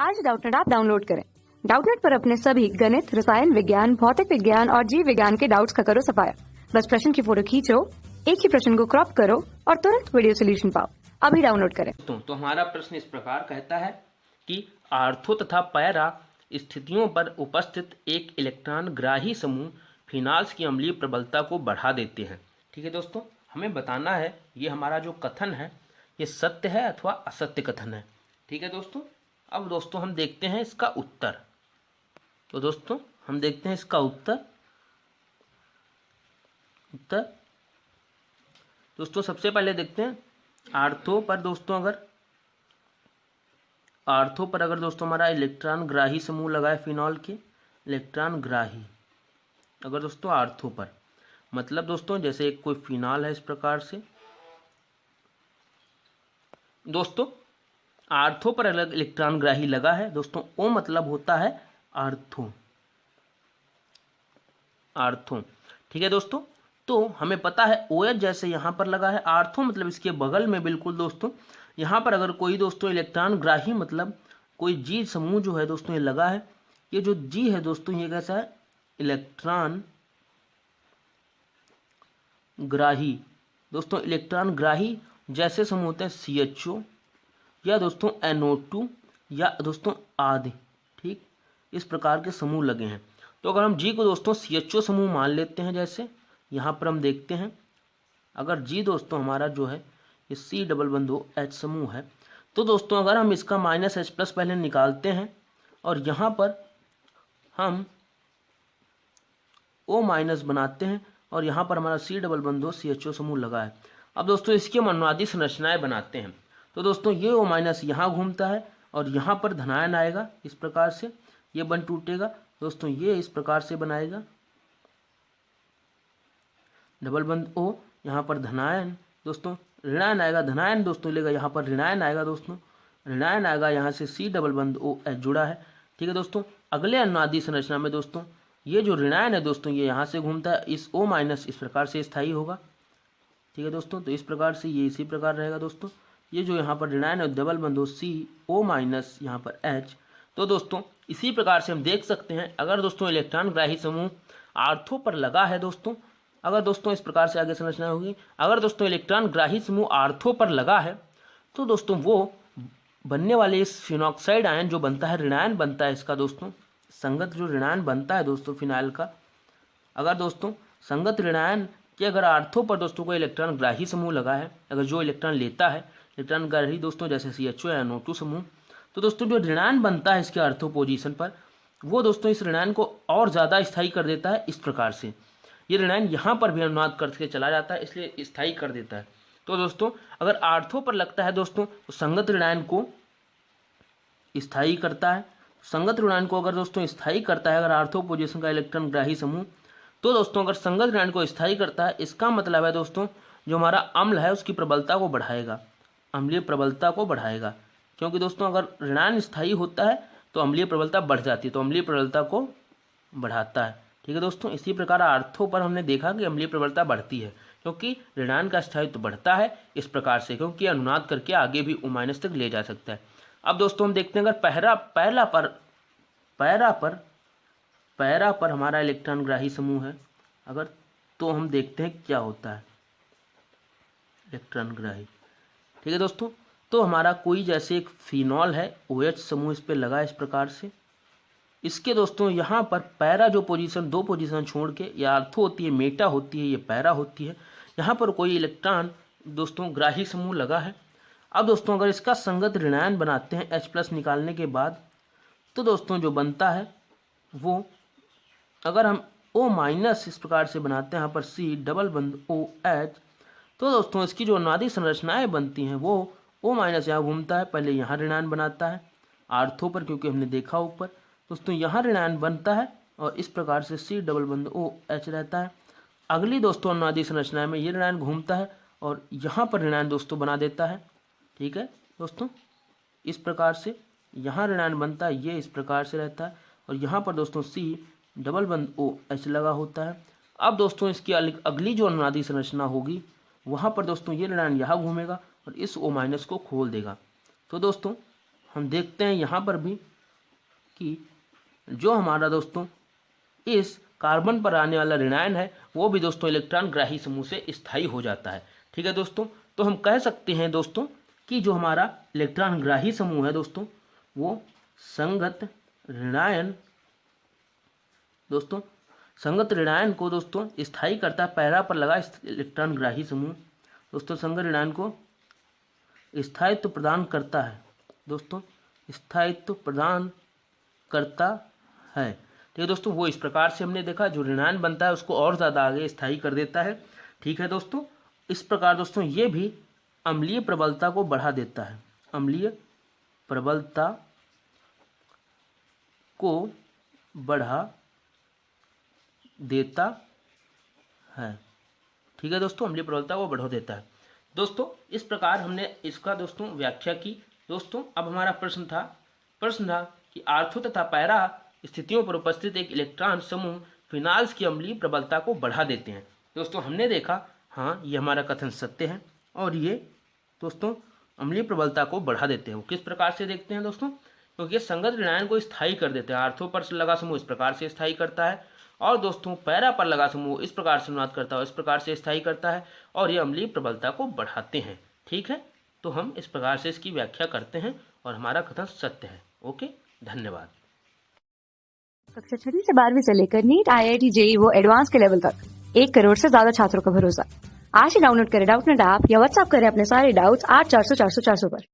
आज Doubtnut app download करें। Doubtnut पर अपने सभी गणित, रसायन विज्ञान, भौतिक विज्ञान और जीव विज्ञान के डाउट्स का करो सफाया। बस प्रश्न की फोटो खींचो, एक ही प्रश्न को क्रॉप करो और तुरंत वीडियो सोल्यूशन पाओ। अभी डाउनलोड करें। तो हमारा प्रश्न इस प्रकार कहता है कि आर्थो तथा पैरा स्थितियों पर उपस्थित एक इलेक्ट्रॉन ग्राही समूह फिनाल्स की अम्लीय प्रबलता को बढ़ा देते हैं। ठीक है दोस्तों, हमें बताना है ये हमारा जो कथन है ये सत्य है अथवा असत्य कथन है। ठीक है दोस्तों, अब दोस्तों हम देखते हैं इसका उत्तर। तो दोस्तों हम देखते हैं इसका उत्तर। दोस्तों सबसे पहले देखते हैं आर्थो पर अगर दोस्तों हमारा इलेक्ट्रॉन ग्राही समूह लगा है फिनॉल के, इलेक्ट्रॉन ग्राही अगर दोस्तों आर्थो पर, मतलब दोस्तों जैसे एक कोई फिनॉल है इस प्रकार से। दोस्तों आर्थो पर अलग इलेक्ट्रॉन ग्राही लगा है दोस्तों, ओ मतलब होता है आर्थो। ठीक है दोस्तों, तो हमें पता है OH जैसे यहाँ पर लगा है, आर्थो मतलब इसके बगल में बिल्कुल दोस्तों यहाँ पर अगर कोई दोस्तों इलेक्ट्रॉन ग्राही मतलब कोई G समूह जो है दोस्तों ये लगा है। ये जो G है दोस्तों ये कैसा है, इलेक्ट्रॉन ग्राही। दोस्तों इलेक्ट्रॉन ग्राही जैसे समूह होते हैं CHO या दोस्तों NO2 या दोस्तों आदि। ठीक, इस प्रकार के समूह लगे हैं। तो अगर हम G को दोस्तों CHO समूह मान लेते हैं, जैसे यहाँ पर हम देखते हैं अगर G दोस्तों हमारा जो है ये C डबल बंद H समूह है, तो दोस्तों अगर हम इसका -H+ पहले निकालते हैं और यहाँ पर हम O- बनाते हैं और यहाँ पर हमारा C डबल बंद CHO समूह लगा है। अब दोस्तों इसकी हम अनुनादी संरचनाएं बनाते हैं। तो दोस्तों ये O- यहाँ घूमता है और यहाँ पर धनायन आएगा इस प्रकार से, ये बन टूटेगा दोस्तों, ये इस प्रकार से बनाएगा डबल बंद O, यहाँ पर धनायन दोस्तों, ऋणायन आएगा, धनायन दोस्तों लेगा, यहाँ पर ऋणायन आएगा दोस्तों, ऋणायन आएगा, यहाँ से C डबल बंद OH जुड़ा है। ठीक है दोस्तों, अगले अनुनादी संरचना में दोस्तों ये जो ऋणायन है दोस्तों ये यहाँ से घूमता है, इस O- इस प्रकार से स्थायी होगा। ठीक है दोस्तों, तो इस प्रकार से ये इसी प्रकार रहेगा दोस्तों। ये जो यहाँ पर ऋणायन है डबल बंद CO- यहाँ पर H। तो दोस्तों इसी प्रकार से हम देख सकते हैं अगर दोस्तों इलेक्ट्रॉन ग्राही समूह आर्थो पर लगा है दोस्तों, अगर दोस्तों इस प्रकार से आगे संरचना होगी, अगर दोस्तों इलेक्ट्रॉन ग्राही समूह आर्थो पर लगा है तो दोस्तों वो बनने वाले इस फिनॉक्साइड आयन जो बनता है, ऋणायन बनता है इसका दोस्तों, संगत जो ऋणायन बनता है दोस्तों फिनाइल का, अगर दोस्तों संगत ऋणायन कि अगर आर्थो पर दोस्तों को इलेक्ट्रॉन ग्राही समूह लगा है, अगर जो इलेक्ट्रॉन लेता है इलेक्ट्रॉन ग्राही दोस्तों जैसे CHO या NO2 समूह, तो दोस्तों जो ऋणायन बनता है इसके आर्थो पोजीशन पर वो दोस्तों इस ऋणायन को और ज़्यादा स्थायी कर देता है। इस प्रकार से ये ऋणायन यहाँ पर भी अनुनाद करके चला जाता है, इसलिए स्थायी कर देता है। तो दोस्तों अगर आर्थो पर लगता है दोस्तों तो संगत ऋणायन को स्थायी करता है, संगत ऋणायन को अगर दोस्तों स्थायी करता है अगर आर्थो पोजीशन का इलेक्ट्रॉन ग्राही समूह, तो दोस्तों अगर संगत ऋणायन को स्थायी करता है इसका मतलब है दोस्तों जो हमारा अम्ल है उसकी प्रबलता को बढ़ाएगा, अम्लीय प्रबलता को बढ़ाएगा, क्योंकि दोस्तों अगर ऋणायन स्थायी होता है तो अम्लीय प्रबलता बढ़ जाती है, तो अम्लीय प्रबलता को बढ़ाता है। ठीक है दोस्तों, इसी प्रकार आर्थो पर हमने देखा कि अम्लीय प्रबलता बढ़ती है क्योंकि ऋणायन का स्थायित्व बढ़ता है इस प्रकार से, क्योंकि अनुनाद करके आगे भी O- तक ले जा सकता है। अब दोस्तों हम देखते हैं अगर पैरा पर हमारा इलेक्ट्रॉन ग्राही समूह है अगर, तो हम देखते हैं क्या होता है इलेक्ट्रॉन ग्राही। ठीक है दोस्तों, तो हमारा कोई जैसे एक फिनॉल है OH समूह इस पे लगा है इस प्रकार से, इसके दोस्तों यहाँ पर पैरा जो पोजीशन, दो पोजीशन छोड़ के, ये आर्थो होती है, मेटा होती है, ये पैरा होती है, यहाँ पर कोई इलेक्ट्रॉन दोस्तों ग्राही समूह लगा है। अब दोस्तों अगर इसका संगत ऋणायन बनाते हैं H+ निकालने के बाद, तो दोस्तों जो बनता है वो अगर हम O- इस प्रकार से बनाते हैं यहाँ पर C डबल बंद OH, तो दोस्तों इसकी जो अनुनादी संरचनाएं बनती हैं वो O- यहाँ घूमता है, पहले यहाँ ऋणायन बनाता है आर्थो पर, क्योंकि हमने देखा ऊपर दोस्तों यहाँ ऋणायन बनता है और इस प्रकार से C डबल बंद OH रहता है। अगली दोस्तों अनुनादी संरचना में ये ऋणायन घूमता है और यहाँ पर ऋणायन दोस्तों बना देता है। ठीक है दोस्तों, इस प्रकार से यहाँ ऋणायन बनता है, ये इस प्रकार से रहता है और यहाँ पर दोस्तों C डबल बंद OH लगा होता है। अब दोस्तों इसकी अगली जो अनुनादी संरचना होगी वहाँ पर दोस्तों ये ऋणायन यहाँ घूमेगा और इस O- को खोल देगा। तो दोस्तों हम देखते हैं यहाँ पर भी कि जो हमारा दोस्तों इस कार्बन पर आने वाला ऋणायन है वो भी दोस्तों इलेक्ट्रॉन ग्राही समूह से स्थायी हो जाता है। ठीक है दोस्तों, तो हम कह सकते हैं दोस्तों कि जो हमारा इलेक्ट्रॉन ग्राही समूह है दोस्तों वो संगत ऋणायन दोस्तों संगत ऋणायन को दोस्तों स्थायी करता है। पैरा पर लगा इलेक्ट्रॉन ग्राही समूह दोस्तों संगत ऋणायन को स्थायित्व प्रदान करता है दोस्तों, स्थायित्व प्रदान करता है। ठीक है दोस्तों, वो इस प्रकार से हमने देखा जो ऋणायन बनता है उसको और ज़्यादा आगे स्थायी कर देता है। ठीक है दोस्तों, इस प्रकार दोस्तों ये भी अम्लीय प्रबलता को बढ़ा देता है, अम्लीय प्रबलता को बढ़ा देता है। ठीक है दोस्तों, अम्लीय प्रबलता को बढ़ा देता है। दोस्तों इस प्रकार हमने इसका दोस्तों व्याख्या की। दोस्तों अब हमारा प्रश्न था कि आर्थो तथा पैरा स्थितियों पर उपस्थित एक इलेक्ट्रॉन समूह फिनाल्स की अम्लीय प्रबलता को बढ़ा देते हैं। दोस्तों हमने देखा हाँ ये हमारा कथन सत्य है और ये दोस्तों अम्लीय प्रबलता को बढ़ा देते हैं। वो किस प्रकार से देखते हैं दोस्तों, क्योंकि ये संगत ऋणायन को स्थायी कर देते हैं। आर्थो पर लगा समूह इस प्रकार से स्थायी करता है और दोस्तों पैरा पर लगा समूह इस प्रकार से अनुनाद करता है, इस प्रकार से स्थायी करता है और ये अम्लीय प्रबलता को बढ़ाते हैं। ठीक है, तो हम इस प्रकार से इसकी व्याख्या करते हैं और हमारा कथन सत्य है। ओके, धन्यवाद। कक्षा 6वीं से 12वीं से लेकर नीट, IIT, JEE वो एडवांस के लेवल तक 1 करोड़ से ज्यादा छात्रों का भरोसा। आज ही डाउनलोड करें डाउटनेट ऐप या व्हाट्सएप करें अपने सारे डाउट्स 8400 400 400 पर।